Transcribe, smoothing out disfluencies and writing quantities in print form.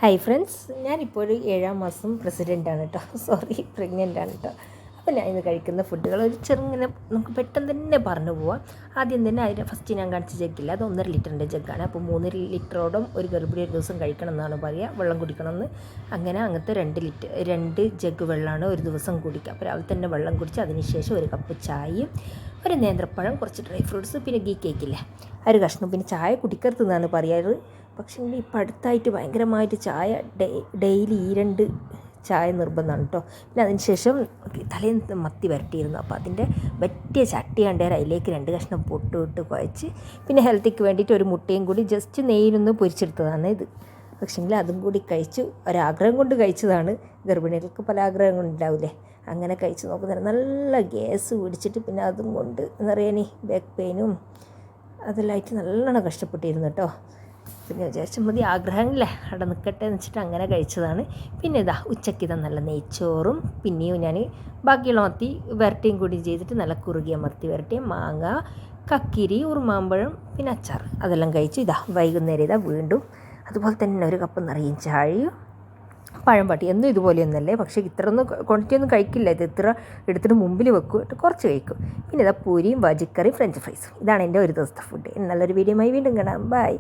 Hi friends, ഞാനിപ്പോൾ ഒരു 7ാം മാസം പ്രഗ്നൻ്റാണ് കേട്ടോ. അപ്പോൾ ഞാൻ ഇന്ന് കഴിക്കുന്ന ഫുഡുകൾ ഒരു ചെറുങ്ങനെ നമുക്ക് പെട്ടെന്ന് തന്നെ പറഞ്ഞു പോവാം. ആദ്യം തന്നെ അതിന് ഫസ്റ്റ് ഞാൻ കാണിച്ച ജഗ്ഗില്ല, അത് 1.5 ലിറ്ററിൻ്റെ ജഗ്ഗാണ്. അപ്പോൾ 3 ലിറ്ററോടും ഒരു ഗർഭിണി ഒരു ദിവസം കഴിക്കണം എന്നാണ് പറയുക, വെള്ളം കുടിക്കണമെന്ന്. അങ്ങനത്തെ 2 ജഗ്ഗ് വെള്ളമാണ് ഒരു ദിവസം കുടിക്കുക. അപ്പോൾ രാവിലെ തന്നെ വെള്ളം കുടിച്ച് അതിനുശേഷം ഒരു കപ്പ് ചായയും ഒരു നേന്ത്രപ്പഴം, കുറച്ച് ഡ്രൈ ഫ്രൂട്ട്സ്, പിന്നെ ഗീ കേക്കില്ലേ ഒരു കഷ്ണം. പിന്നെ ചായ കുടിക്കരുതെന്നാണ് പറയാറ്. പക്ഷേ ഇപ്പം അടുത്തായിട്ട് ഭയങ്കരമായിട്ട് ചായ ഡെയിലി 2 ചായ നിർബന്ധമാണ് കേട്ടോ. പിന്നെ അതിന് ശേഷം തലേന്ന് മത്തി വരട്ടിയിരുന്നു, അപ്പോൾ അതിൻ്റെ പറ്റിയ ചട്ടി കണ്ടേരം അതിലേക്ക് 2 കഷ്ണം പൊട്ടിട്ട് കുഴച്ച്, പിന്നെ ഹെൽത്തിക്ക് വേണ്ടിയിട്ട് ഒരു മുട്ടയും കൂടി ജസ്റ്റ് നെയ്യിലൊന്ന് പൊരിച്ചെടുത്തതാണ് ഇത്. പക്ഷേങ്കിൽ അതും കൂടി കഴിച്ചു, ഒരാഗ്രഹം കൊണ്ട് കഴിച്ചതാണ്. ഗർഭിണികൾക്ക് പല ആഗ്രഹങ്ങളുണ്ടാവില്ലേ, അങ്ങനെ കഴിച്ച് നോക്കുന്നേരം നല്ല ഗ്യാസ് പിടിച്ചിട്ട് പിന്നെ അതും കൊണ്ട് എന്താ പറയുക, ബാക്ക് പെയിനും അതെല്ലാമായിട്ട് നല്ലോണം കഷ്ടപ്പെട്ടിരുന്നു കേട്ടോ. പിന്നെ വിചാരിച്ച മതി, ആഗ്രഹമില്ലേ അവിടെ നിൽക്കട്ടെ എന്ന് വെച്ചിട്ട് അങ്ങനെ കഴിച്ചതാണ്. പിന്നെ ഉച്ചയ്ക്ക് നല്ല നെയ്ച്ചോറും പിന്നെയും ഞാൻ ബാക്കിയുള്ള മത്തി വരട്ടിയും കൂടി ചെയ്തിട്ട് നല്ല കുറുകിയ മത്തി വരട്ടിയ മാങ്ങ, കക്കിരി, ഉറുമാമ്പഴം, പിന്നെ അച്ചാർ അതെല്ലാം കഴിച്ചു. വൈകുന്നേരം വീണ്ടും അതുപോലെ തന്നെ ഒരു കപ്പ് നിറയും ചായയും പഴം പാട്ടി. എന്നും ഇതുപോലെയൊന്നല്ലേ, പക്ഷേ ഇത്രയൊന്നും ക്വാണ്ടിറ്റി ഒന്നും കഴിക്കില്ല. ഇത് ഇത്ര എടുത്തിട്ട് മുമ്പിൽ വെക്കും, കുറച്ച് കഴിക്കും. പിന്നെ പൂരിയും, വാജിക്കറിയും, ഫ്രഞ്ച് ഫ്രൈസും. ഇതാണ് എൻ്റെ ഒരു ദിവസത്തെ ഫുഡ്. നല്ലൊരു വീഡിയോയുമായി വീണ്ടും കാണാം. ബൈ.